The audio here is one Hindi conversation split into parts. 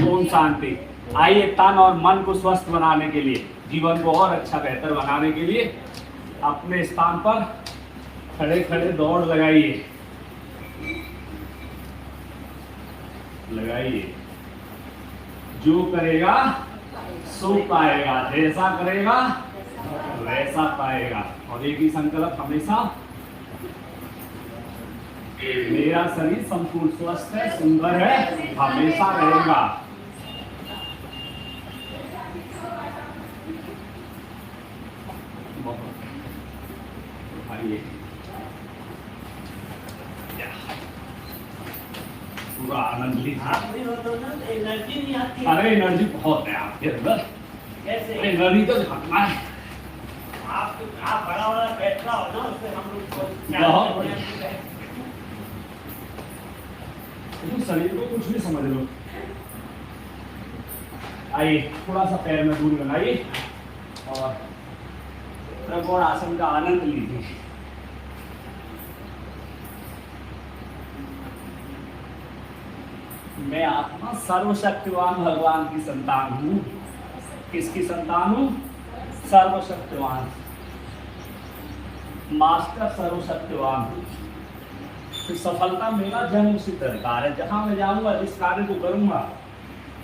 ओम शांति। आइए तन और मन को स्वस्थ बनाने के लिए, जीवन को और अच्छा बेहतर बनाने के लिए अपने स्थान पर खड़े खड़े दौड़ लगाइए। जो करेगा सो पाएगा, जैसा करेगा वैसा पाएगा। और एक ही संकल्प हमेशा, मेरा शरीर संपूर्ण स्वस्थ है, सुंदर है, हमेशा रहेगा। पूरा आनंद लीजिए। एनर्जी नहीं आती। अरे एनर्जी बहुत है आपके अंदर, कैसे? एनर्जी तो घटना है। आप बड़ा वाला बैठा हो ना, उससे हम लोग शरीर को कुछ भी समझ लो। आइए थोड़ा सा पैर में दूर लगाइए और त्रिकोण आसन का आनंद लीजिए। मैं आत्मा सर्वशक्तिवान भगवान की संतान हूँ। किसकी संतान हूँ? सर्वशक्तिवान मास्टर सर्वशक्तिवान हूँ। तो सफलता मेरा जन्म सिद्ध अधिकार है। जहां मैं जाऊंगा, जिस कार्य को करूंगा,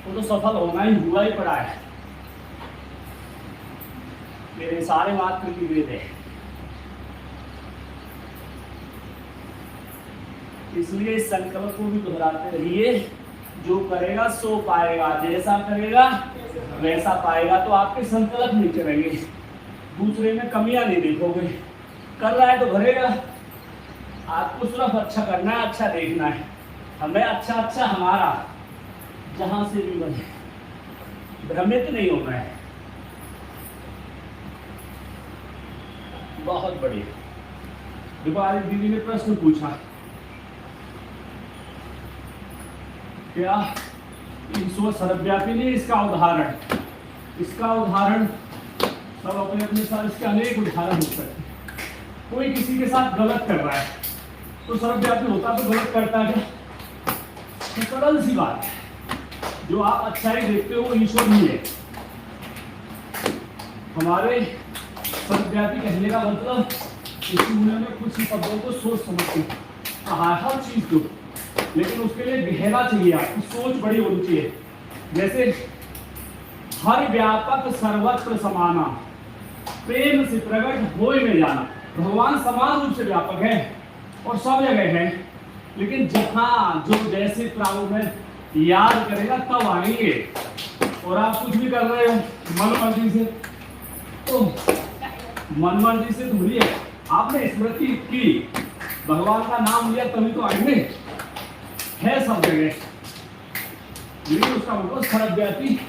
वो तो सफल होना ही हुआ ही पड़ा है। मेरे सारे मात्र की वेद है। इसलिए इस संकल्प को भी दोहराते रहिए। जो करेगा सो पाएगा, जैसा करेगा वैसा पाएगा। तो आपके संकल्प नहीं चलेंगे, दूसरे में कमियां नहीं देखोगे। कर रहा है तो भरेगा। आपको सिर्फ अच्छा करना है, अच्छा देखना है। हमें अच्छा अच्छा हमारा जहां से भी बने, भ्रमित नहीं होना है। बहुत बढ़िया। दीपाली दीदी ने प्रश्न पूछा, क्या ईश्वर सर्वव्यापी नहीं? इसका उदाहरण सब अपने अपने साथ इसके अनेक उदाहरण हो सकते हैं। कोई किसी के साथ गलत कर रहा है तो सर्वव्यापी होता तो गलत करता है क्या? तो सरल सी बात है। जो आप अच्छाई देखते हो वो ईश्वर नहीं है। हमारे सर्वव्यापी कहने का मतलब, इस दुनिया में कुछ ही शब्दों को सोच समझ के कहा, हर चीज को, लेकिन उसके लिए गहरा चाहिए। आपकी सोच बड़ी होनी चाहिए। जैसे हर व्यापक सर्वत्र समाना, प्रेम से प्रकट होए में जाना। भगवान समान रूप से व्यापक है और सब जगह है, लेकिन जहां जो जैसे प्रारूप में याद करेगा तब आएंगे। और आप कुछ भी कर रहे हो मन मर्जी से, तो मन मर्जी से थोड़ी है। आपने स्मृति की, भगवान का नाम लिया, तभी तो आएंगे। है सब जगह, लेकिन उसका मतलब सर्वव्यापी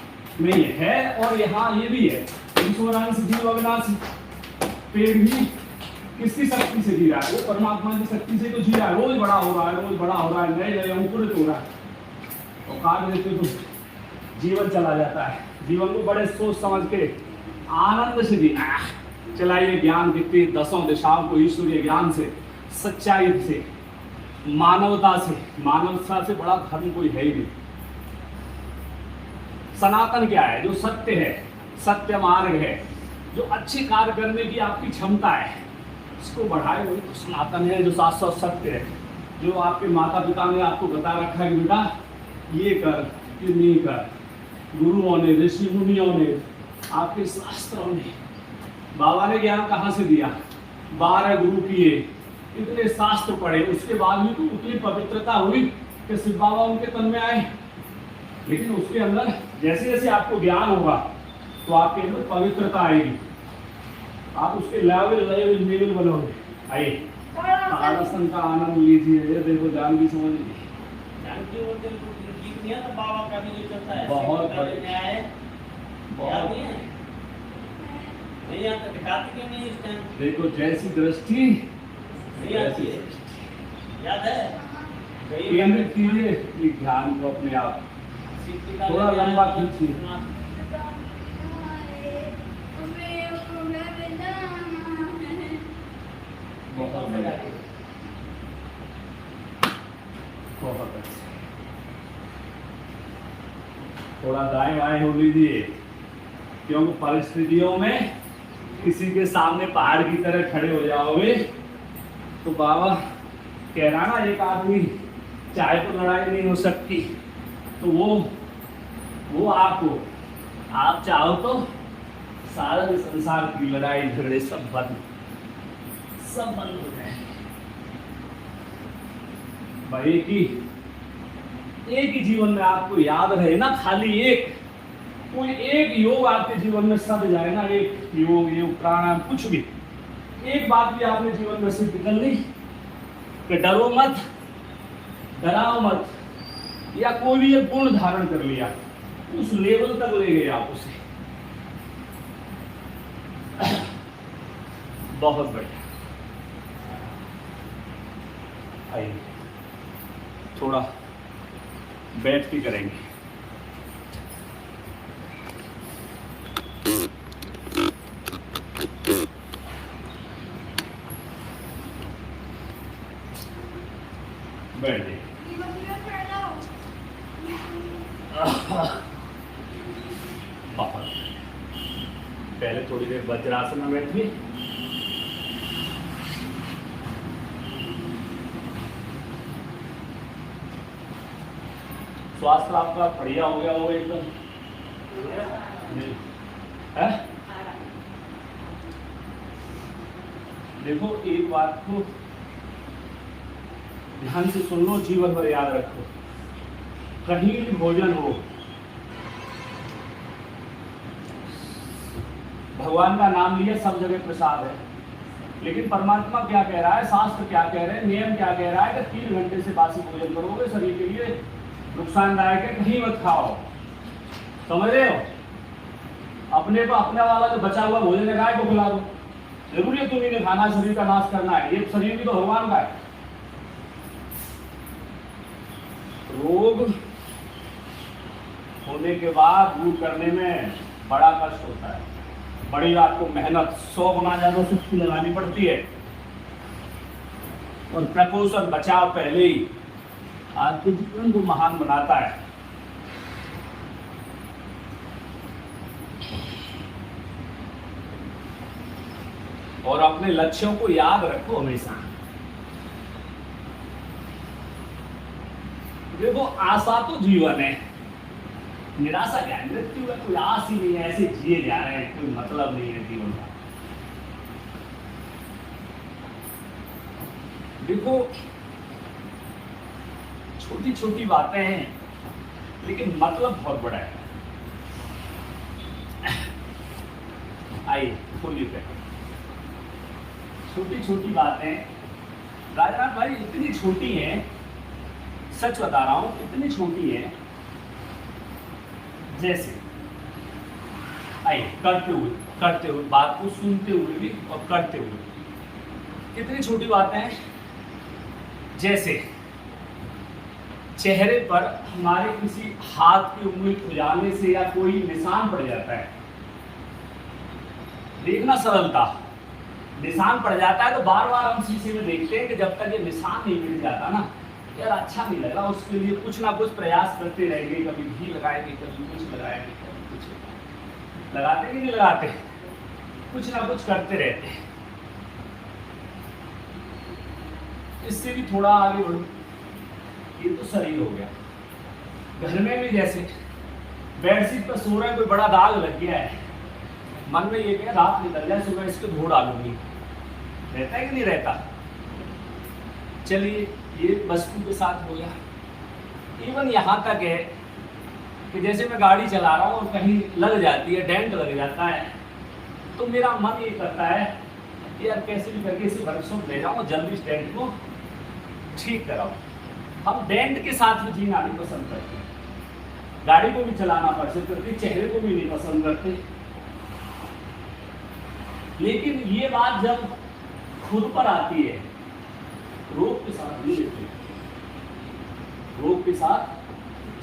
नहीं है। और यहाँ ये भी है, ईश्वरांश जीव अविनाशी। पेड़ भी किसकी शक्ति से जी रहा है? वो परमात्मा की शक्ति से तो जी रहा है। रोज बड़ा हो रहा है, रोज बड़ा हो रहा है, नए नए अंकुरित हो रहा है। और काट देते तो जीवन चला जाता है। जीवन को बड़े सोच समझ के आनंद से जीना है। चलाइए ज्ञान कितनी 10 दिशाओं को ईश्वरीय ज्ञान से, सच्चाई से, मानवता से। मानवता से बड़ा धर्म कोई है ही नहीं। सनातन क्या है? जो सत्य है, सत्य मार्ग है, जो अच्छे कार्य करने की आपकी क्षमता है, इसको बढ़ाए, वही तो सनातन है, जो शाश्वत सत्य है। जो आपके माता पिता ने आपको बता रखा है कि बेटा ये कर, ये नहीं कर। गुरुओं ने, ऋषि मुनियों ने, आपके शास्त्रों ने, बाबा ने ज्ञान कहाँ से दिया? 12 गुरु किए, इतने शास्त्र पढ़े, उसके बाद भी तो उतनी पवित्रता हुई कि शिव बाबा उनके तन में आए। लेकिन उसके अंदर जैसे जैसे आपको ज्ञान होगा तो आपके अंदर पवित्रता आएगी। आप उसके लेवल बनोगे। आइए आसन का आनंद लीजिए। ये देखो जान की समझ बाबा का भी जो चलता है, बहुत देखो, जैसी दृष्टि याद है, केंद्रित कीजिए ध्यान को अपने आप, थोड़ा लंबा खींचिए। बहुत अच्छा। थोड़ा दाएं बाएं हो लीजिए, क्योंकि परिस्थितियों में किसी के सामने पहाड़ की तरह खड़े हो जाओगे तो बाबा कह रहा ना, एक आदमी चाहे तो लड़ाई नहीं हो सकती, तो वो आप हो। आप चाहो तो सारा संसार की लड़ाई झगड़े सब बंद हो जाए। भाई एक ही जीवन में आपको याद रहे ना, खाली कोई एक योग आपके जीवन में सद जाए ना, एक योग प्राणायाम कुछ भी, एक बात भी आपने जीवन में सिद्ध कर ली कि डरो मत, डराओ मत, या कोई भी एक गुण धारण कर लिया, उस लेवल तक ले गए आप उसे। बहुत बढ़िया। आइए थोड़ा बैठ के करेंगे। बैठ जाइए। पहले थोड़ी देर वज्रासन में बैठिए। स्वास्थ्य आपका बढ़िया हो गया होगा एकदम? है? देखो एक बात को ध्यान से सुन लो, जीवन भर याद रखो, कहीं भी भोजन हो, भगवान का नाम लिया, सब जगह प्रसाद है, लेकिन परमात्मा क्या कह रहा है, शास्त्र क्या कह रहे हैं, नियम क्या कह रहा है कि 3 घंटे से बासी भोजन करोगे शरीर के लिए नुकसानदायक है, कहीं मत खाओ। समझ रहे हो? अपने को अपने वाला जो बचा हुआ भोजन है गाय को खिला दो, जरूरी है तुम्हें नहीं खाना, शरीर का नाश करना है, ये शरीर भी तो भगवान का है। रोग होने के बाद दूर करने में बड़ा कष्ट होता है, बड़ी आपको मेहनत 100 गुना ज्यादा शक्ति लगानी पड़ती है, और प्रकोष्ठ बचाव पहले ही आपके जीवन को महान बनाता है। और अपने लक्ष्यों को याद रखो हमेशा। देखो आशा तो जीवन है, निराशा क्या है? मृत्यु का कोई आस ही नहीं है, ऐसे जिए जा रहे हैं, कोई मतलब नहीं है जीवन का। देखो छोटी छोटी बातें हैं, लेकिन मतलब बहुत बड़ा है। आइए खोलिए पे। छोटी छोटी बातें राजनाथ भाई इतनी छोटी हैं, सच बता रहा हूं, इतनी छोटी है, जैसे आइए करते हुए बात को सुनते हुए भी और करते हुए, कितनी छोटी बातें हैं। जैसे चेहरे पर हमारे किसी हाथ की उंगली खुजाने से या कोई निशान पड़ जाता है, देखना सरलता, निशान पड़ जाता है तो बार बार हम शीशे में देखते हैं कि जब तक ये निशान नहीं मिट जाता ना, यार अच्छा नहीं लग रहा, उसके लिए कुछ ना कुछ प्रयास करते रहेंगे, कभी घी लगाएंगे, कभी कुछ लगाएंगे, कभी कुछ लगाते कि नहीं लगाते, कुछ ना कुछ करते रहते हैं। इससे भी थोड़ा आगे बढ़ो, ये तो शरीर हो गया। घर में भी जैसे बेडशीट पर सो रहे हैं, कोई बड़ा दाग लग गया है, मन में ये क्या रात निकल जाए, सुबह इसको धो डालूंगी, रहता है कि नहीं रहता? चलिए ये वस्तु के साथ हो गया। इवन यहाँ तक है कि जैसे मैं गाड़ी चला रहा हूँ और कहीं लग जाती है, डेंट लग जाता है, तो मेरा मन ये करता है कि यार कैसे भी करके इसे वर्कशॉप ले जाऊँ, जल्दी इस डेंट को ठीक कराओ। हम डेंट के साथ भी जीना नहीं पसंद करते, गाड़ी को भी चलाना पसंद करते, चेहरे को भी नहीं पसंद करते। लेकिन ये बात जब खुद पर आती है, रोग के साथ जी लेते हैं, रोग के साथ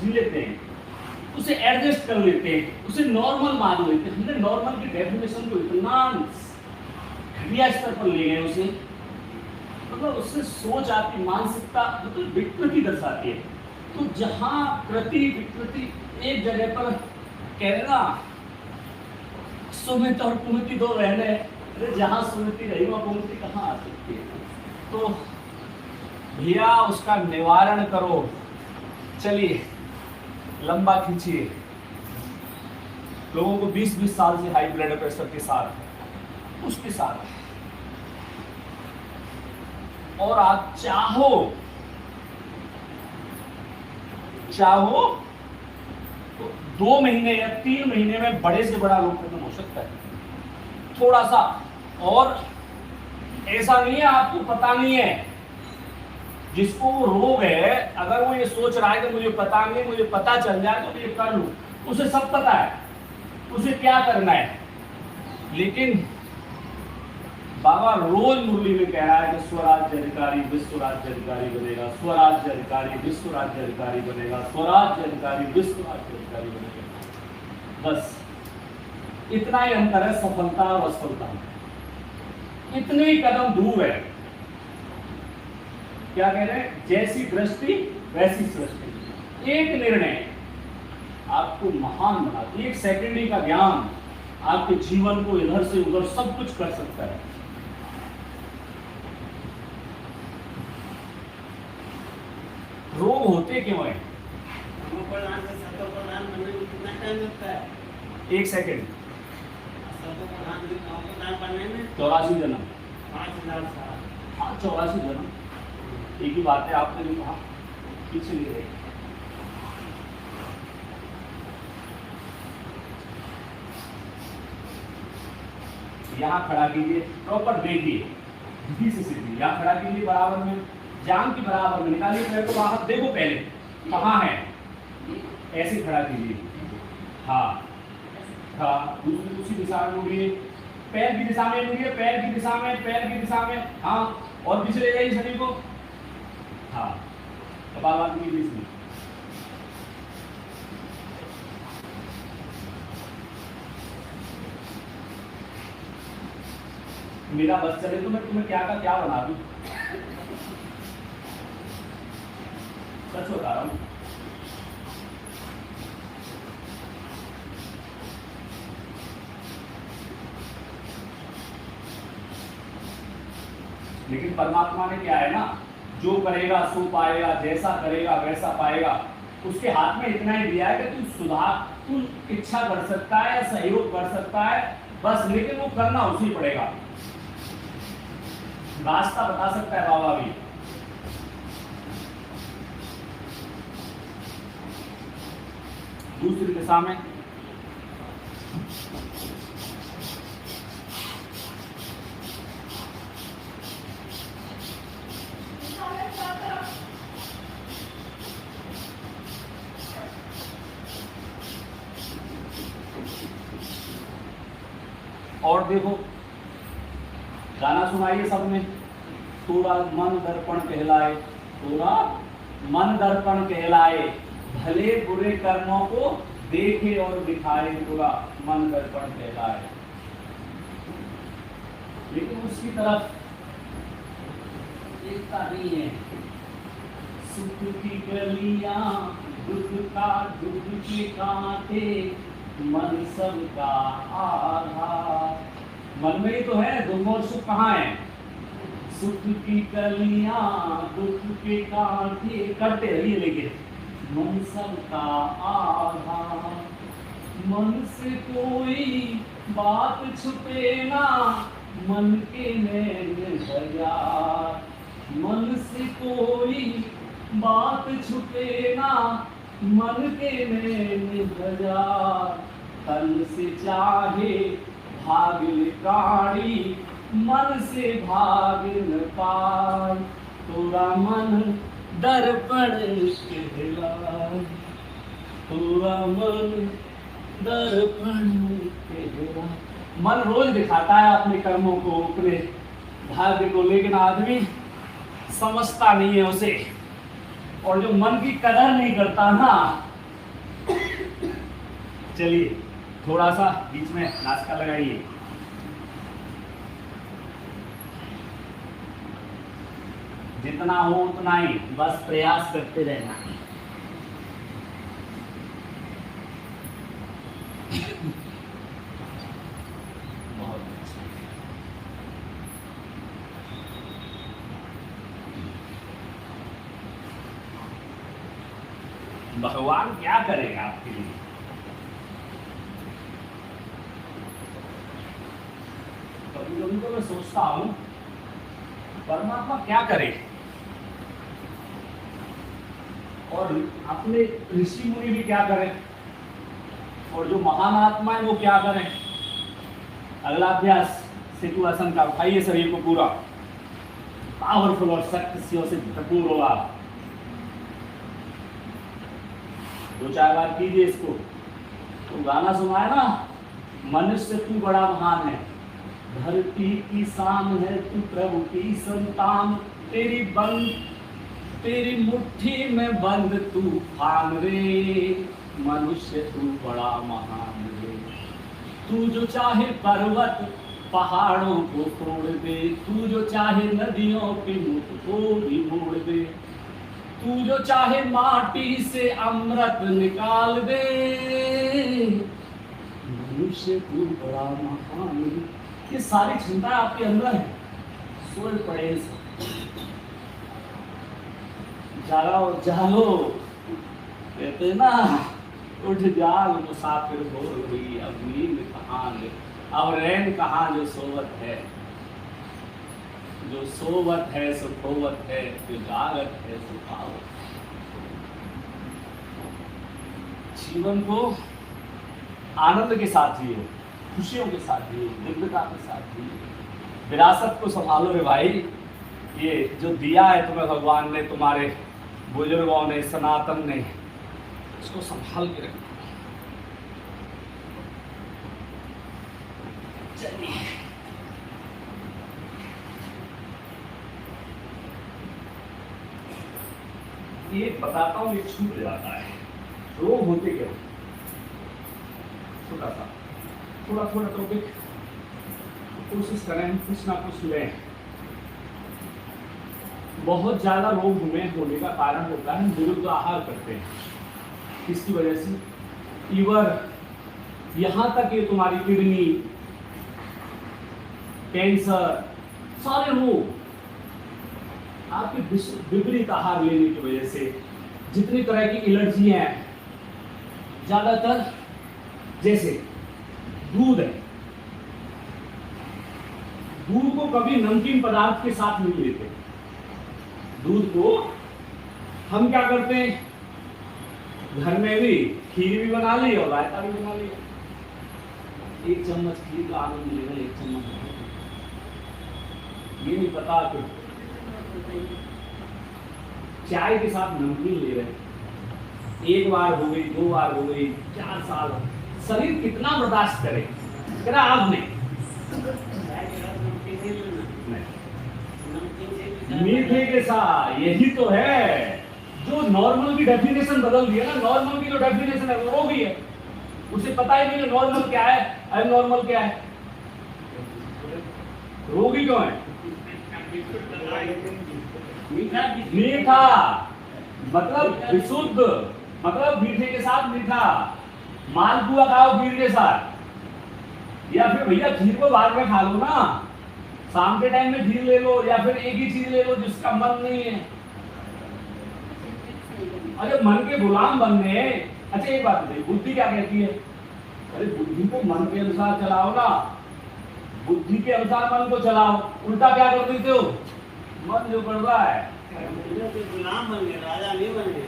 जी लेते हैं, उसे एडजस्ट कर लेते हैं, उसे नॉर्मल मान लेते हैं। हमने नॉर्मल की डेफिनेशन को इतना घटिया स्तर पर ले गए उसे, मतलब उससे सोच आपकी मानसिकता बिल्कुल विकृति दर्शाती है। तो जहां प्रति विकृति एक जगह पर कह रहे ना, सुमित और कुमति दो बहने, अरे जहां सुमति रही वहां कुमति कहाँ आ सकती है। तो भैया उसका निवारण करो। चलिए लंबा खींचिए। लोगों को 20-20 साल से हाई ब्लड प्रेशर के साथ, उसके साथ, और आप चाहो तो 2 महीने या 3 महीने में बड़े से बड़ा रोग खत्म हो सकता है। थोड़ा सा, और ऐसा नहीं है आपको पता नहीं है, जिसको वो रोग है अगर वो ये सोच रहा है कि मुझे पता नहीं, मुझे पता चल जाए तो मैं ये कर लूं, उसे सब पता है उसे क्या करना है। लेकिन बाबा रोज मुरली में कह रहा है कि स्वराज्य अधिकारी विश्व राज्य अधिकारी बनेगा, स्वराज्य अधिकारी विश्व राज्य अधिकारी बनेगा, स्वराज्य अधिकारी विश्व राज्य अधिकारी बनेगा। बस इतना ही अंतर है सफलता और असफलता में, इतने ही कदम दूर है। क्या कह रहे हैं, जैसी दृष्टि वैसी सृष्टि। एक निर्णय आपको महान बनाती है, एक सेकेंडरी का ज्ञान आपके जीवन को इधर से उधर सब कुछ कर सकता है। रोग होते क्यों है? सर्वप्रधान से सर्वप्रधान बनने में कितना टाइम लगता है? 1 सेकेंड। सर्वप्रधान से सर्वप्रधान बनने में 84 जन्म। 5000 साल। हाँ 84 जन्म, एक ही बात है। आपने जो कहा पीछे ले रहे, यहाँ खड़ा कीजिए, प्रॉपर देखिए, सीधी से सीधी यहाँ खड़ा कीजिए, बराबर में जान की बराबर में निकालिए पैर को बाहर, देखो पहले कहाँ है, ऐसे खड़ा कीजिए। हाँ हाँ, दूसरी उसी दिशा में मुड़िए, पैर की दिशा में मुड़िए, पैर की दिशा में, पैर की दिशा में। हाँ, और पीछे ले जाइए शरीर को। हाँ, कपालभाति की बीच में। मेरा बस चले तो मैं तुम्हें क्या का क्या बना दूं, सच बता रहा हूं। लेकिन परमात्मा ने क्या है ना, जो करेगा सो पाएगा, जैसा करेगा वैसा पाएगा। उसके हाथ में इतना ही दिया है कि तू सुधार, तू इच्छा कर सकता है या सहयोग कर सकता है बस, लेकिन वो करना उसी पड़ेगा। रास्ता बता सकता है बाबा भी। दूसरी दिशा में और देखो, गाना सुनाइए सबने। थोड़ा मन दर्पण कहलाए, थोड़ा मन दर्पण कहलाए, भले बुरे कर्मों को देखे और दिखाए, थोड़ा मन दर्पण कहलाए। लेकिन उसकी तरफ देखता नहीं है। सुख की गलियां, दुख का दुख के कांटे, मन सबका आधार। मन में ही तो है, दुख और सुख कहाँ है? सुख की कलियां, दुख के कांटे, करते रहिए लेकिन मन सबका आधार। मन से कोई बात छुपे ना, मन के नैन हजार। मन से कोई बात छुपे ना, मन के नैन हजार। तन से चाहे भाग प्राणी, मन से भाग न पाए, थोड़ा मन दर्पण कहलाए, थोड़ा मन दर्पण कहलाए। मन रोज दिखाता है अपने कर्मों को, अपने भाग्य को, लेकिन आदमी समझता नहीं है उसे। और जो मन की कदर नहीं करता ना, चलिए थोड़ा सा बीच में नाश्ता लगाइए। जितना हो उतना ही, बस प्रयास करते रहना। बहुत अच्छा। भगवान क्या करेगा आपके लिए? कभी कभी तो मैं सोचता हूं परमात्मा क्या करे, और अपने ऋषि मुनि भी क्या करें, और जो महान आत्मा है वो क्या करें। अगला अभ्यास सेतु आसन का, उठाइए शरीर को पूरा, पावरफुल और शक्तियों से भरपूर हो आप। 2-4 बार कीजिए इसको। तो गाना सुना है ना, मनुष्य तू बड़ा महान है, धरती की शान है तू, प्रभु की संतान, तेरी मुट्ठी में बंद तूफान रे, मनुष्य तू बड़ा महान रे। तू जो चाहे पर्वत पहाड़ों को तोड़ दे, तू जो चाहे नदियों के मुख को भी मोड़ दे, तू जो चाहे माटी से अमृत निकाल दे, मनुष्य तू बड़ा महान रे। ये सारी क्षमता आपके अंदर है। सोए पड़े जाओ जाओ, कहते ना, उठ जाओ मुसाफिर हो गई, अब नींद कहाँ ले, अब रैन कहाँ जो सोवत है, जो सोवत है सो खोवत है, जो जागत है सो पावत। जीवन को आनंद के साथ जियो, खुशियों के साथ जियो, दिव्यता के साथ जियो। विरासत को संभालो रे भाई। ये जो दिया है तुम्हें भगवान ने, तुम्हारे बुजुर्गों ने, सनातन ने, इसको संभाल के रखना। चलिए, ये बताता हूँ, ये छूट जाता है। रोग होते क्या, छोटा सा, थोड़ा टॉपिक कोशिश करें, कुछ ना कुछ लें। बहुत ज्यादा रोग हमें होने का कारण होता है, हम विरुद्ध आहार करते हैं। किसकी वजह से? लीवर, यहां तक ये तुम्हारी किडनी, कैंसर, सारे रोग आपके विपरीत आहार लेने की वजह से। जितनी तरह की एलर्जी हैं, ज्यादातर, जैसे दूध है, दूध को कभी नमकीन पदार्थ के साथ नहीं लेते। दूध को हम क्या करते हैं, घर में भी खीर भी बना ली और रायता भी बना लिया। 1 चम्मच खीर का आनंद लेना, 1 चम्मच, ये नहीं पता कि चाय के साथ नमकीन ले रहे। 1 बार हो गई, 2 बार हो गई, 4 साल, शरीर कितना बर्दाश्त करे? करा आपने मीठे के साथ, यही तो है जो नॉर्मल की डेफिनेशन बदल दिया ना। नॉर्मल की जो डेफिनेशन है वो रोग ही है, उसे पता ही नहीं नॉर्मल क्या है, एबनॉर्मल क्या है। रोगी क्यों है? मीठा मतलब विशुद्ध, मतलब मीठे के साथ मीठा। मालपुआ खाओ खीर के साथ, या फिर भैया खीर को बाद में खा लो ना, शाम के टाइम में खीर ले लो, या फिर एक ही चीज ले लो जिसका मन नहीं है। अरे मन के गुलाम बनने। अच्छा एक बात बताइए, बुद्धि क्या कहती है? अरे बुद्धि को मन के अनुसार चलाओ ना, बुद्धि के अनुसार मन को चलाओ। उल्टा क्या कर देते हो? मन जो कर रहा है गुलाम बन गए, राजा नहीं बन गए।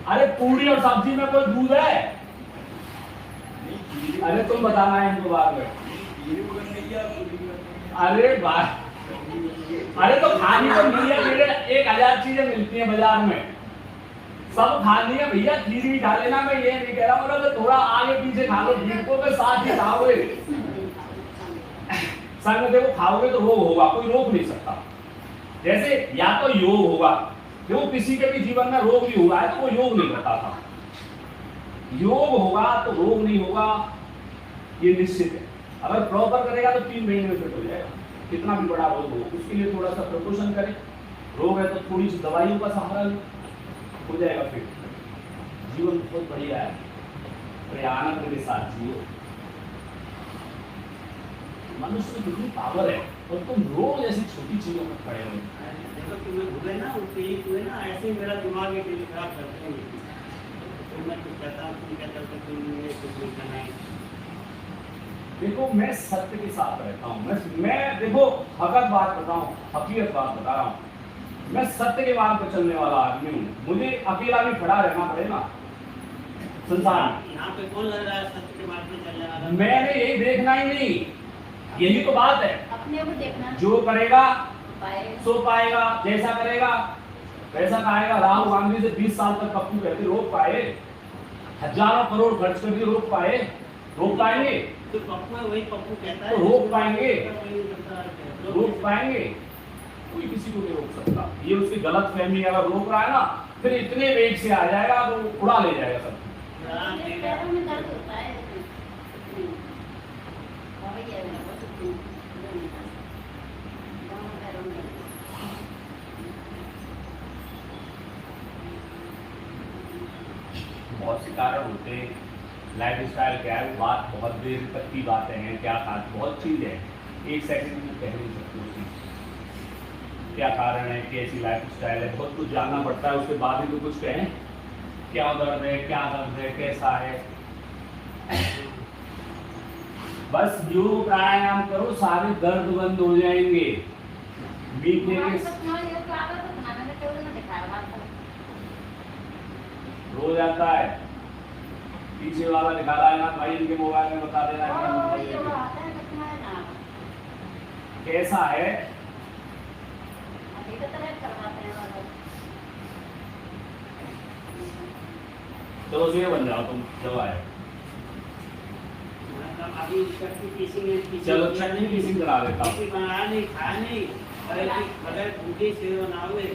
अरे पूरी और सब्जी में कोई दूध है? अरे तुम बताना है इनको बाद में। अरे बात, अरे तो खानी तो मिल है, मेरे 1000 चीजें मिलती हैं बाजार में, सब खानी है भैया। खीर भी खा लेना, मैं ये नहीं कह रहा हूँ मतलब थोड़ा आगे पीछे खा लो, खीर को के साथ ही खाओगे। संग में देखो, खाओगे तो रोग होगा, कोई रोक नहीं सकता। जैसे या तो योग होगा, देखो किसी के भी जीवन में रोग भी हुआ है तो वो योग नहीं करता था, योग होगा तो रोग नहीं होगा, ये निश्चित है। अगर प्रॉपर करेगा तो 3 महीने में फिट हो जाएगा, कितना भी बड़ा रोग हो। उसके लिए थोड़ा सा प्रिकॉशन करें, रोग है तो थोड़ी सी दवाइयों का सहारा लें, हो जाएगा फिर। जीवन बहुत बढ़िया है, बड़े आनंद के साथ जियो। मनुष्य में कितनी पावर है और तुम रोज ऐसी छोटी चीजों में खड़े हो। देखो तुम्हें भूले ना उसके एक हुए ना, ऐसे ही मेरा दिमाग एक दिन खराब करते हैं। तो मैं कुछ कहता हूँ, तुम क्या करते हो, तुम ये कुछ नहीं करना है। देखो मैं सत्य के साथ रहता हूँ, मैं देखो हकीकत बात बताऊँ, हकीकत बात बता रहा हूँ। मैं सत्य के मार्ग पर चलने वाला आदमी हूँ। मुझे अकेला भी खड़ा रहना पड़ेगा संसार में। यहाँ पे कौन लग रहा है सत्य के मार्ग पे चलने वाला? मैंने यही देखना ही नहीं, यही तो बात है। अपने को देखना, जो करेगा पाएगा। सो पाएगा, जैसा करेगा वैसा पाएगा। राहुल गांधी से 20 साल तक पप्पू कहते रोक पाए, हजारों करोड़ खर्च कर दिए, रोक पाए? रोक पाएंगे? तो पप्पू है, वही पप्पू कहता है। तो रोक पाएंगे? वही कहता है। रोक पाएंगे? कोई किसी को नहीं रोक सकता। ये उसकी गलत फहमी अगर रोक रहा है ना, फिर इतने वेग से आ जाएगा तो उड़ा ले जाएगा सब। अपने पैरों में दर्द होता है। और ये है, वो तो दोनों पैरों में दर्द होता है। बहुत से कारण होते हैं। लाइफ स्टाइल क्या है, बात बहुत देर तक की बातें हैं। क्या खाते, बहुत चीज है, एक सेकंड में कह नहीं सकते उसकी क्या कारण है, कैसी लाइफ स्टाइल है। बहुत कुछ जानना पड़ता है, उसके बाद ही तो कुछ कहें। क्या दर्द है, क्या दर्द है, कैसा है। बस योग प्राणायाम करो, सारे दर्द बंद हो जाएंगे। मीठे रोज आता है, पीछे वाला दिखा रहा है ना भाई, इनके मोबाइल में बता देना कैसा है। चलो ये बन जाओ तुम, जब आए अभी चटनी पीसेंगे। चलो चटनी पीसिंग करा देता हूँ। बनाया नहीं, खाया नहीं, अरे भूखे से बनाओगे।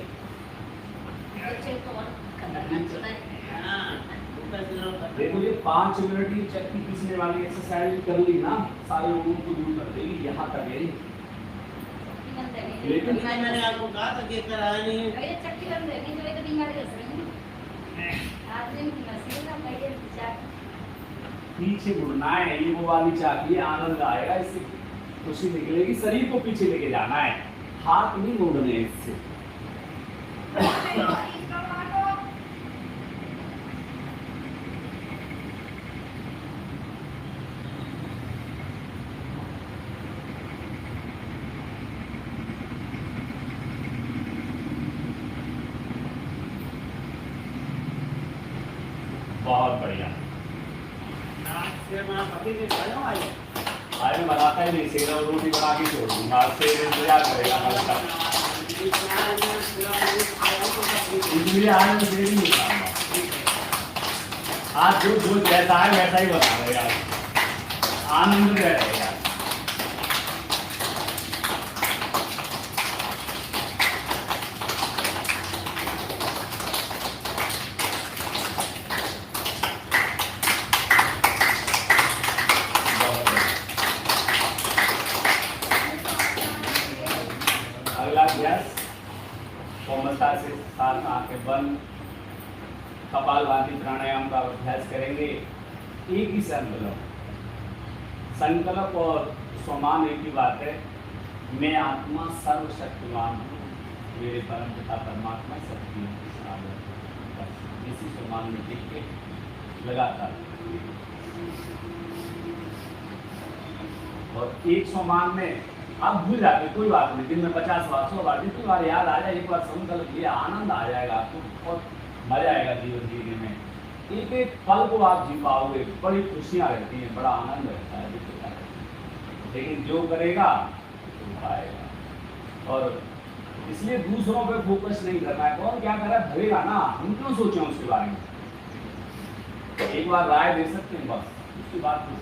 देखो ये 5 मिनट की चटनी पीसने वाली एक्सरसाइज कर ली ना, सारे लोगों को दूर कर देगी। यहाँ तक है, लेकिन मैंने आपको कहा था कि कराया नहीं। पीछे मुड़ना है, ये वो वाली चाबी है, आनंद आएगा इससे, खुशी निकलेगी। शरीर को पीछे लेके जाना है, हाथ नहीं मोड़ने इससे। बहुत बढ़िया। आज मैं बनाता ही नहीं, सेव और रोटी बना के छोड़ दूंगा। आज से इंतजार करेगा कल तक, इसलिए आज मैं सेव नहीं खाऊंगा। आज जो जो जैसा है वैसा ही बना रहेगा, आनंद में रहेगा। अगला अभ्यास कोमलता से साथ आंखें बंद, कपालभाति प्राणायाम का अभ्यास करेंगे। एक ही संकल्प और स्वमान एक ही बात है। मैं आत्मा सर्वशक्तिमान हूँ, मेरे परम पिता परमात्मा शक्ति है। इसी स्वमान में टिक के लगातार, और एक स्वमान में आप भूल जाते, कोई बात नहीं। दिन में 50 बार 100 बार जितनी बार याद आ जाए, एक बार संकल्प लिया, आनंद आ जाएगा आपको और मजा आएगा जीवन जीने में। एक एक पल को आप जी पाओगे, बड़ी खुशियाँ रहती हैं, बड़ा आनंद रहता है। लेकिन जो करेगा तो पाएगा। और इसलिए दूसरों पे फोकस नहीं करना है। कौन क्या कर रहा है भरेगा ना, हम क्यों सोचें उसके बारे में। एक बार राय दे सकते हैं बस, उसकी बात कुछ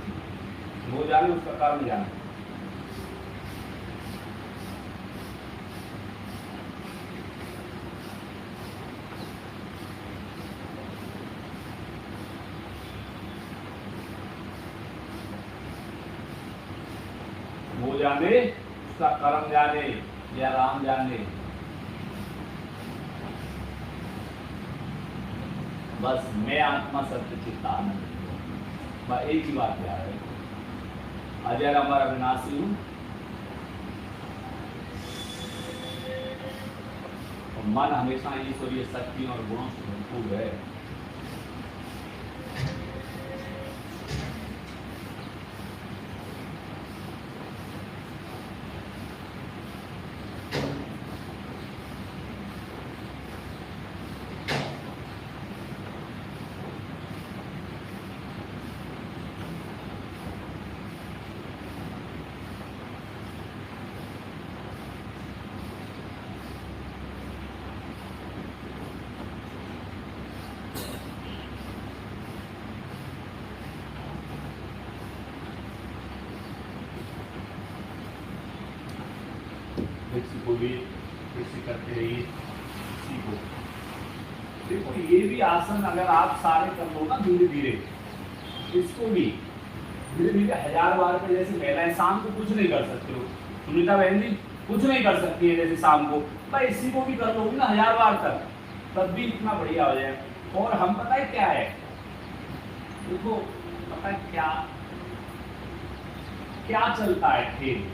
वो जाने, उसका कारण जाने। वो जाने, उसका कर्म जाने, या राम जाने। बस मैं आत्मा सत्य चित्त आनंद, बस एक ही बात याद है, अजर अमर अविनाशी हूँ। मन हमेशा ईश्वरीय शक्ति और गुणों से भरपूर है। किसी को भी कृषि करते रहिए, सीखो। देखो ये भी आसन अगर आप सारे कर लो ना धीरे धीरे, इसको भी धीरे धीरे 1000 बार पे, जैसे महिलाएं शाम को कुछ नहीं कर सकते हो, सुनीता बहन जी कुछ नहीं कर सकती है जैसे शाम को, भाई इसी को भी कर लोगे ना 1000 बार तक, तब भी इतना बढ़िया हो जाए। और हम पता है क्या है, देखो पता है क्या क्या चलता है खेल,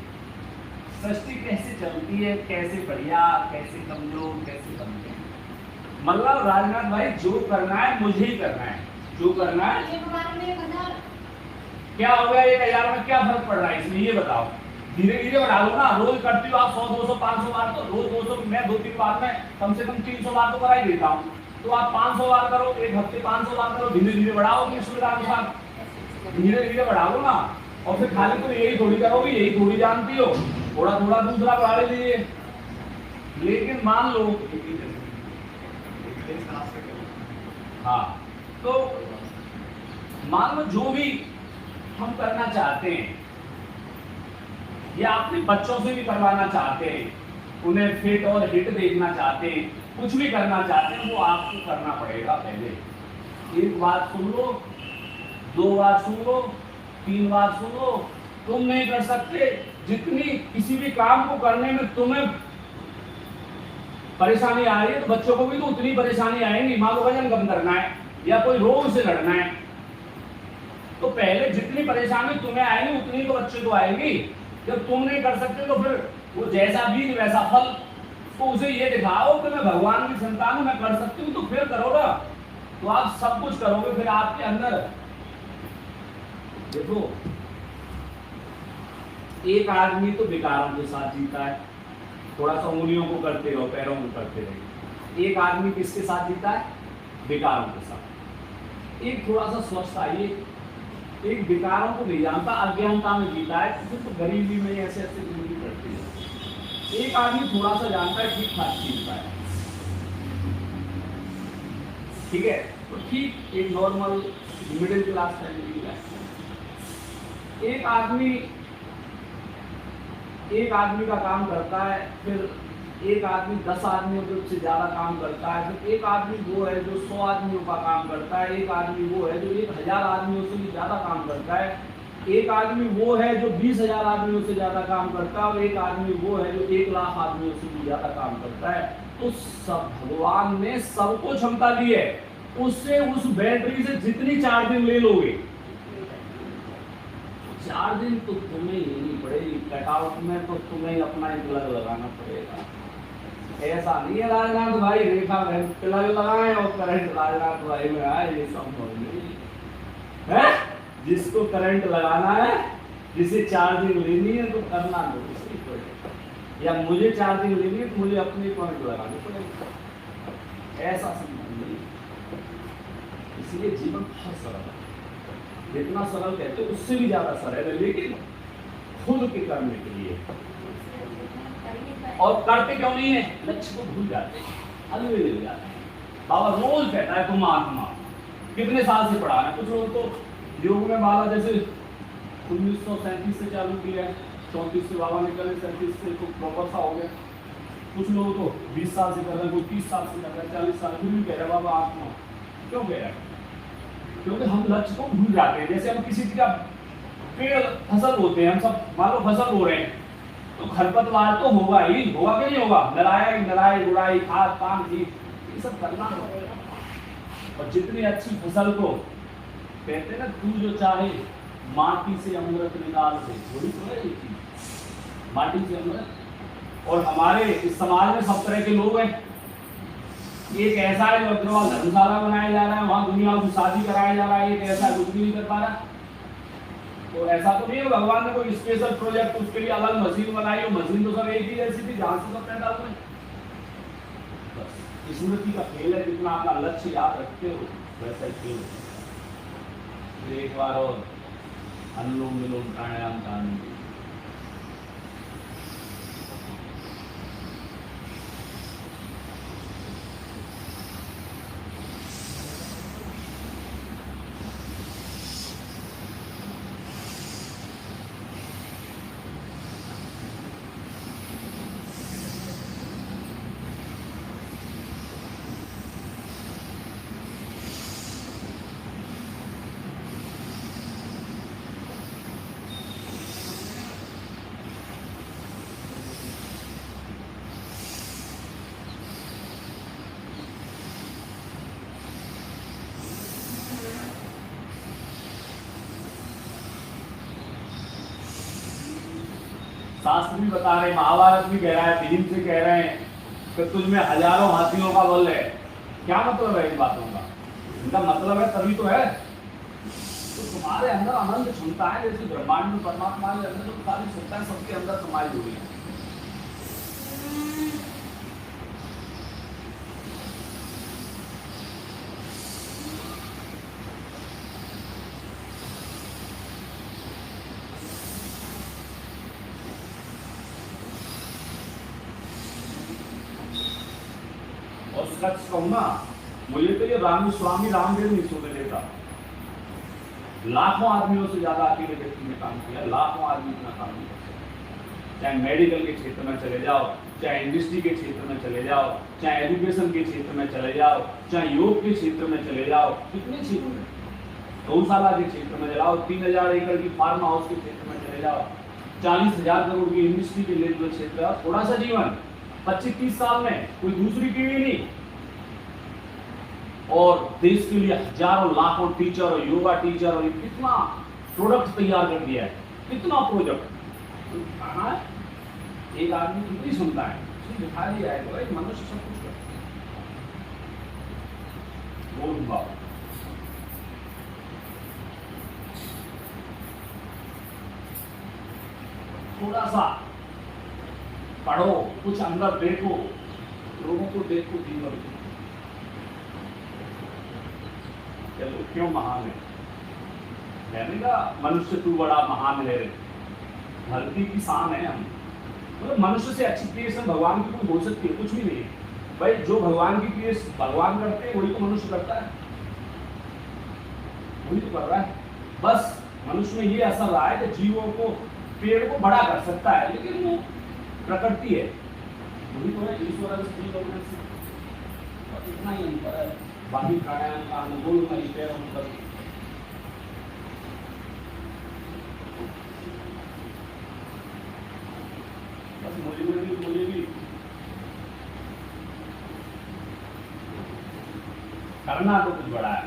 सृष्टि कैसे चलती है, कैसे बढ़िया, कैसे कमजोर, कैसे कमजोर। मतलब राजनाथ भाई जो करना है मुझे ही करना है, जो करना है। क्या हो गया 1000 में, क्या फर्क पड़ रहा है इसमें, ये बताओ। धीरे धीरे बढ़ा लो ना, रोज करती हो आप 100 200 500 बार, तो रोज 200, मैं 2-3 बार में कम से कम 300 बार तो करा ही देता हूँ, तो आप 500 बार करो, एक हफ्ते 500 बार करो, धीरे धीरे बढ़ाओ अपनी सुविधा अनुसार, धीरे धीरे बढ़ा लो ना। और फिर खाली तुम यही थोड़ी करोगे, यही थोड़ी जानती हो, थोड़ा थोड़ा दूसरा बढ़ा लीजिए। लेकिन मान लो हाँ, तो मान लो जो भी हम करना चाहते हैं या अपने बच्चों से भी करवाना चाहते हैं, उन्हें फिट और हिट देखना चाहते हैं, कुछ भी करना चाहते हैं, वो आपको करना पड़ेगा। पहले एक बात सुन लो, 2 बार सुन लो, 3 बार सुन लो, तुम नहीं कर सकते। जितनी किसी भी काम को करने में तुम्हें परेशानी आ रही है, तो बच्चों को भी तो उतनी परेशानी आएगी। मान लो वजन कम करना है या कोई रोग से लड़ना है, तो पहले जितनी परेशानी तुम्हें आएगी उतनी तो बच्चे को आएगी। जब तुम नहीं कर सकते तो फिर वो जैसा बीज वैसा फल, तो उसे ये दिखाओ कि मैं भगवान की संतान हूं, मैं कर सकती हूँ, तो फिर करो ना, तो आप सब कुछ करोगे। फिर आपके अंदर देखो, एक आदमी तो विकारों के साथ जीता है, थोड़ा सा उंगलियों को करते रहो, पैरों को करते रहो। एक आदमी किसके साथ जीता है? विकारों के साथ। एक थोड़ा सा स्वस्थ आइए, एक विकारों को नहीं जानता, अज्ञानता में जीता है, तो गरीबी में ऐसे ऐसे जिंदगी करती है। एक आदमी थोड़ा सा जानता है, ठीक ठाक जीता है, ठीक है, तो ठीक एक नॉर्मल मिडिल क्लास फैमिली है। एक आदमी का काम करता है, फिर एक आदमी 10 आदमियों से ज्यादा काम करता है, फिर एक आदमी वो है जो 100 आदमियों का काम करता है, एक आदमी वो है जो 1000 आदमियों से भी ज्यादा काम करता है, एक आदमी वो है जो 20,000 आदमियों से ज्यादा काम करता है, और एक आदमी वो है जो 1 लाख आदमियों से भी ज्यादा काम करता है। तो सब भगवान ने सबको क्षमता दी है, उससे उस बैटरी से जितनी चार्जिंग ले लोगे, चार्जिंग तो तुम्हें लेनी पड़ेगी। कटआउट में तो तुम्हें अपना एक प्लग लगाना पड़ेगा। ऐसा नहीं है राजनाथ भाई रेखा में प्लग लगाए और करंट राजनाथ भाई में आए, ये संभव नहीं है। जिसको करंट लगाना है, जिसे चार्जिंग लेनी है, तो करना नहीं पड़ेगा, या मुझे चार्जिंग लेनी है तो मुझे अपने पॉइंट लगाने पड़ेगा। ऐसा संभव नहीं। इसलिए जीवन बहुत सरल है, जितना सरल कहते हो उससे भी ज्यादा सरल है, लेकिन खुद के करने के लिए। और करते क्यों नहीं है? लक्ष्य को भूल जाते हैं, अलविदा ले जाते हैं। बाबा रोज कहता है तुम आत्मा, कितने साल से पढ़ा है। कुछ लोग तो योग में बाबा जैसे 1937 से चालू किया, 34 से बाबा निकले, 37 से तो प्रॉपर सा हो गया। कुछ लोग तो 20 साल से कर रहे हैं, कोई 30 साल से कर रहे हैं, 40 साल, फिर भी कह रहे बाबा आत्मा। क्यों कह रहे हैं? क्योंकि हम लक्ष्य को भूल जाते हैं। जैसे हम किसी चीज का पेड़ फसल होते हैं, हम सब मान लो फसल बो रहे हैं, तो खरपतवार तो होगा ही, होगा कि नहीं होगा? नराई गुड़ाई, खाद पान, ये सब करना होगा। और जितनी अच्छी फसल को कहते हैं ना, तू जो चाहे माटी से अमृत निकाल दे, वही तो है ये चीज, माटी से अमृत। और हमारे इस समाज में सब तरह के लोग हैं। एक ऐसा है जो अग्रवाल धर्मशाला बनाया जा रहा है, वहां दुनिया को शादी कराया जा रहा है, एक ऐसा कुछ भी नहीं कर पा रहा। तो ऐसा तो नहीं है भगवान ने कोई स्पेशल प्रोजेक्ट उसके लिए अलग मशीन बनाई हो, मशीन तो सब एक ही जैसी थी जहां से सब पैदा हुए। बस स्मृति का खेल है, जितना अपना लक्ष्य याद रखते हो वैसा ही खेल होता है। तो एक बार और अनुलोम विलोम प्राणायाम का आनंद। शास्त्र भी बता रहे हैं, महाभारत भी कह रहा है, भीम से कह रहे हैं कि तुझमें हजारों हाथियों का बल है। क्या मतलब है इन बातों का? इनका मतलब है तभी तो है। तो तुम्हारे अंदर अनंत क्षमता है, जैसे ब्रह्मांड में परमात्मा के अंदर जो सारी क्षमताएं सबके अंदर समाई हुई है। सच कहूं ना, मुझे तो ये स्वामी रामदेव नहीं सोने देता। लाखों आदमियों से ज्यादा अकेले व्यक्ति ने काम किया, लाखों आदमी इतना काम नहीं कर सकते। चाहे मेडिकल के क्षेत्र में चले जाओ, चाहे इंडस्ट्री के क्षेत्र में चले जाओ, चाहे एजुकेशन के क्षेत्र में चले जाओ, चाहे योग के क्षेत्र में चले जाओ, कितने क्षेत्र में, गौशाला के क्षेत्र में जाओ, 3000 एकड़ की फार्म हाउस के क्षेत्र में चले जाओ, 40,000 करोड़ की इंडस्ट्री के लिए क्षेत्र, थोड़ा सा जीवन 25-30 साल में कोई दूसरी पीढ़ी नहीं, और देश के लिए हजारों लाखों टीचर और योगा टीचर, और कितना प्रोडक्ट तैयार कर दिया है, कितना प्रोजेक्ट। तो कहाँ है एक आदमी कितनी सुनता है, दिखा दिया है तो एक मनुष्य सब कुछ करता है। बोलूंगा थोड़ा सा पढ़ो, कुछ अंदर देखो, लोगों को देखो, जीवन चलो क्यों महान है, कहने का मनुष्य तू बड़ा महान है, धरती की शान है हम। मतलब मनुष्य से अच्छी क्रिएशन भगवान की कोई हो सकती है? कुछ भी नहीं भाई। जो भगवान की क्रिएशन भगवान करते हैं वही तो मनुष्य करता है, वही तो कर रहा है। बस मनुष्य में ये असर रहा है कि जीवों को, पेड़ को बड़ा कर सकता है, लेकिन वो प्रकृति है, वही तो है ईश्वर स्त्री लोगों से, इतना ही अंतर है। बाकी प्राणायाम का अनुकूल नहीं पैर कर, बस मुझे भी करना तो कुछ बड़ा है,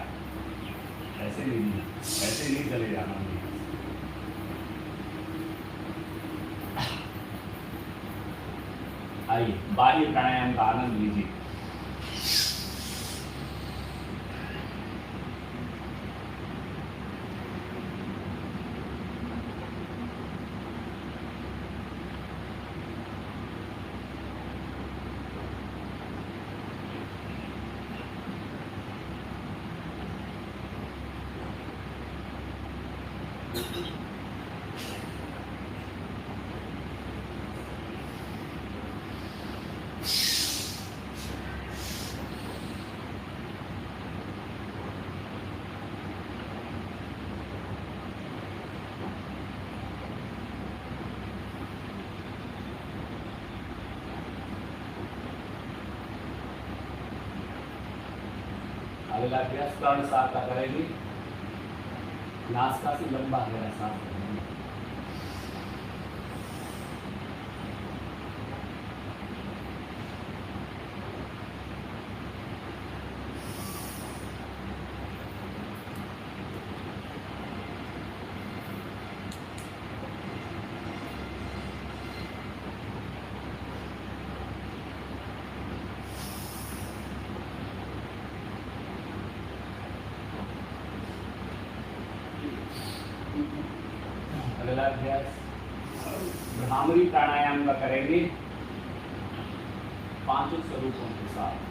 ऐसे नहीं चले जाना। आइए बाह्य प्राणायाम का आनंद लीजिए। अगला अभ्यास कर्ण सार का करेंगे, नासिका से लंबा गहरा सांस लेंगे। अगला अभ्यास भ्रामरी प्राणायाम का करेंगे 5 स्वरूपों के साथ।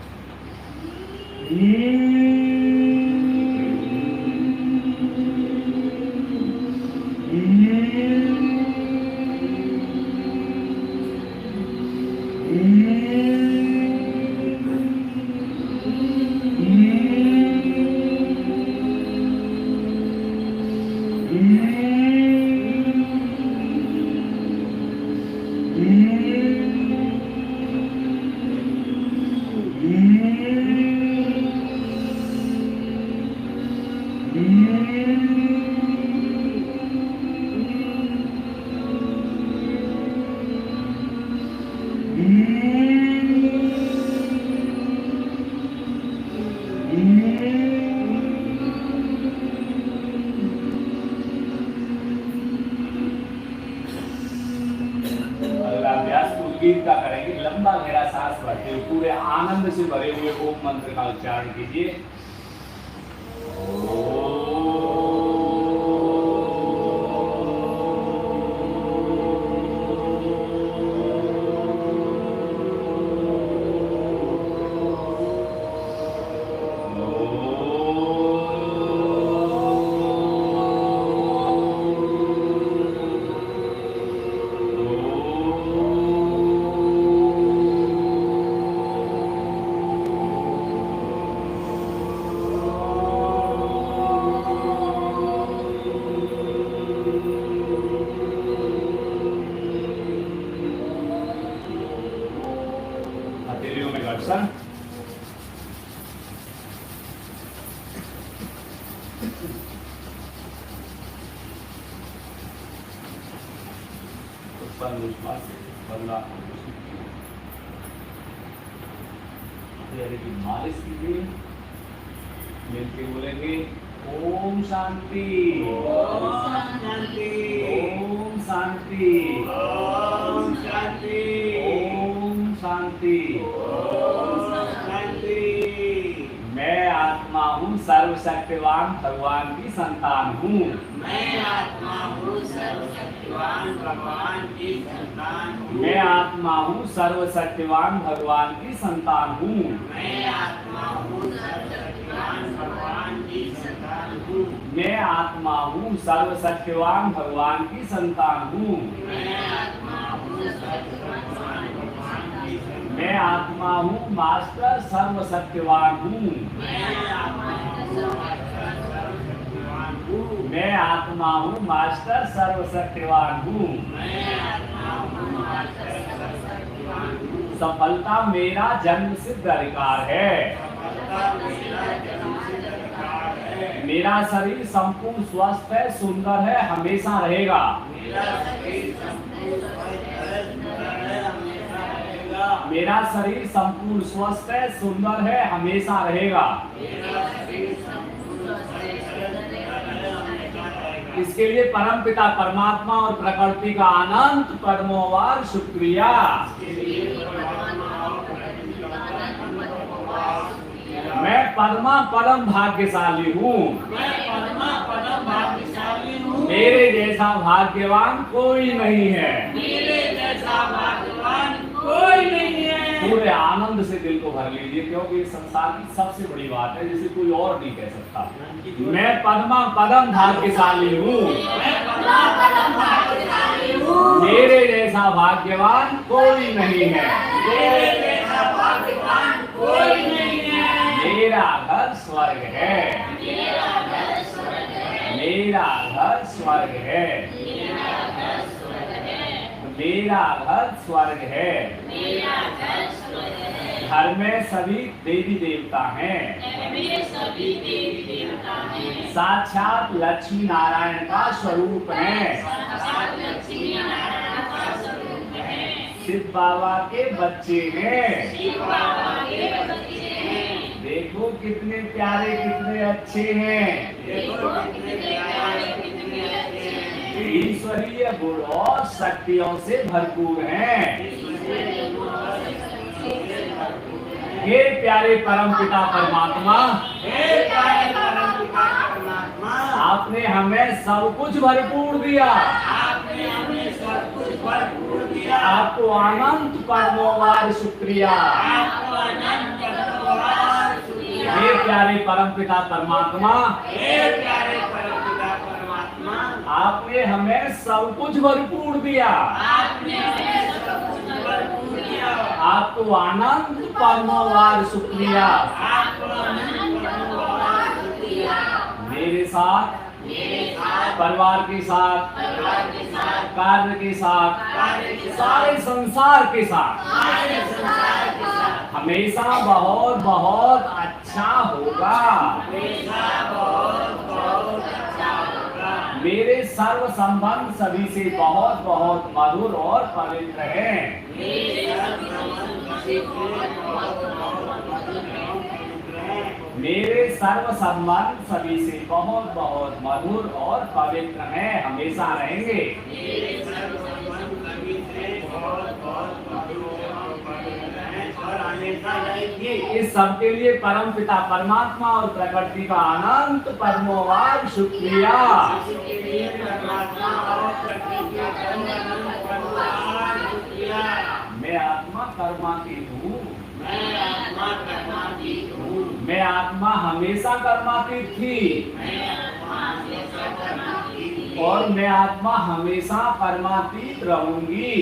गीत का करेंगे। लंबा गहरा सांस भरते हुए पूरे आनंद से भरे हुए ओम मंत्र का उच्चारण कीजिए। हथेलियों में घर्षण। चेहरे की मालिश कीजिए। मिलके बोलेंगे ओम शांति, ओम शांति, ओम शांति, ओम शांति, ओम शांति। ओम शांति। मैं आत्मा हूँ, सर्वशक्तिवान भगवान की संतान हूँ। मैं आत्मा हूँ, सर्वशक्तिवान भगवान की संतान हूँ। मैं आत्मा हूँ, सर्वशक्तिवान भगवान की संतान हूँ। मैं आत्मा हूँ, सर्वशक्तिवान भगवान की संतान हूँ। मैं आत्मा हूँ, सर्वशक्तिवान भगवान की संतान हूँ। मैं आत्मा हूँ, सर्वशक्तिवान भगवान की संतान। मैं आत्मा हूँ, मास्टर सर्वशक्तिवान हूँ। मैं आत्मा हूँ, सर्वशक्तिवान हूँ। मैं आत्मा हूँ, मास्टर सर्वशक्तिवान हूँ। मैं आत्मा हूँ, मास्टर सर्वशक्तिवान हूँ। सफलता मेरा जन्म सिद्ध अधिकार है। सफलता मेरा जन्मसिद्ध अधिकार है। मेरा शरीर संपूर्ण स्वस्थ है, सुंदर है, हमेशा रहेगा। मेरा शरीर संपूर्ण स्वस्थ है, सुंदर है, हमेशा रहेगा। मेरा शरीर संपूर्ण स्वस्थ है, सुंदर है, हमेशा रहेगा। मेरा शरीर संपूर्ण स्वस्थ है, सुंदर है, हमेशा रहेगा। इसके लिए परम पिता परमात्मा और प्रकृति का अनंत पद्मोवार शुक्रिया। इसके लिए परमात्मा और प्रकृति का अनंत शुक्रिया। मैं पद्मा परम भाग्यशाली हूँ। मैं पद्मा परम भाग्यशाली हूँ। मेरे जैसा भाग्यवान कोई नहीं है। मेरे जैसा भाग्यवान कोई नहीं है। पूरे आनंद से दिल को भर लीजिए, क्योंकि इस संसार की सबसे बड़ी बात है जिसे कोई और नहीं कह सकता। मैं पद्मा पदम भाग्यशाली हूँ। मैं पद्मा परम भाग्यशाली हूँ। मेरे जैसा भाग्यवान कोई नहीं है। मेरे जैसा भाग्यवान कोई नहीं है। मेरा घर स्वर्ग है। मेरा घर स्वर्ग है। मेरा घर स्वर्ग है। मेरा घर स्वर्ग है। मेरा घर स्वर्ग है। मेरा घर स्वर्ग है। घर में सभी देवी देवता हैं। मेरे सभी देवी देवता हैं। साक्षात लक्ष्मी नारायण का स्वरूप है। साक्षात लक्ष्मी नारायण का स्वरूप है। शिव बाबा के बच्चे हैं। शिव बाबा के बच्चे हैं। देखो कितने प्यारे, कितने अच्छे हैं। देखो कितने प्यारे, कितने अच्छे हैं। ईश्वरीय गुण और शक्तियों से भरपूर हैं। हे प्यारे परम पिता परमात्मा, हे प्यारे परम पिता परमात्मा, आपने हमें सब कुछ भरपूर दिया। आप आपने हमें सब कुछ भरपूर दिया। आपको अनंत परमोवार शुक्रिया। आपको अनंत धन्यवाद शुक्रिया। हे प्यारे परमपिता परमात्मा, हे प्यारे परमपिता परमात्मा, आपने हमें सब कुछ भरपूर दिया। आपने हमें सब कुछ भरपूर दिया। आपको अनंत परमोवार शुक्रिया। आपको अनंत धन्यवाद शुक्रिया। मेरे साथ, परिवार के साथ, कार्य के साथ, सारे संसार के साथ हमेशा बहुत बहुत अच्छा होगा। मेरे सर्व संबंध सभी से बहुत बहुत मधुर और पवित्र हैं। मेरे सर्व संबंध सभी से बहुत बहुत मधुर और पवित्र हैं, हमेशा रहेंगे। इस सबके लिए परम पिता परमात्मा और प्रकृति का अनंत परमोवार शुक्रिया। मैं आत्मा कर्मातीत हूँ। मैं आत्मा हमेशा कर्मातीत थी और मैं आत्मा हमेशा परमातीत रहूंगी,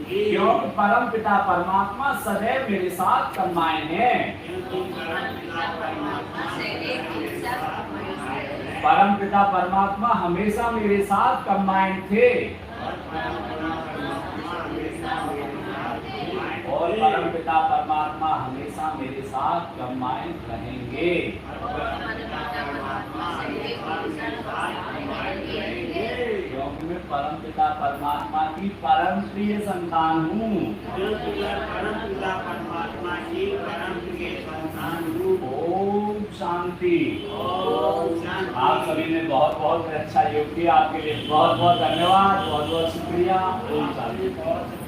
क्योंकि परम पिता परमात्मा सदैव मेरे साथ कर्माएं हैं। परम पिता परमात्मा हमेशा मेरे साथ कर्माएं थे और परम पिता परमात्मा हमेशा मेरे साथ कर्माएं रहेंगे। क्योंकि मैं परम पिता परमात्मा की परम प्रिय संतान हूँ। ओम शांति। आप सभी ने बहुत बहुत अच्छा योग किया, आपके लिए बहुत बहुत धन्यवाद, बहुत बहुत शुक्रिया। ओम शांति।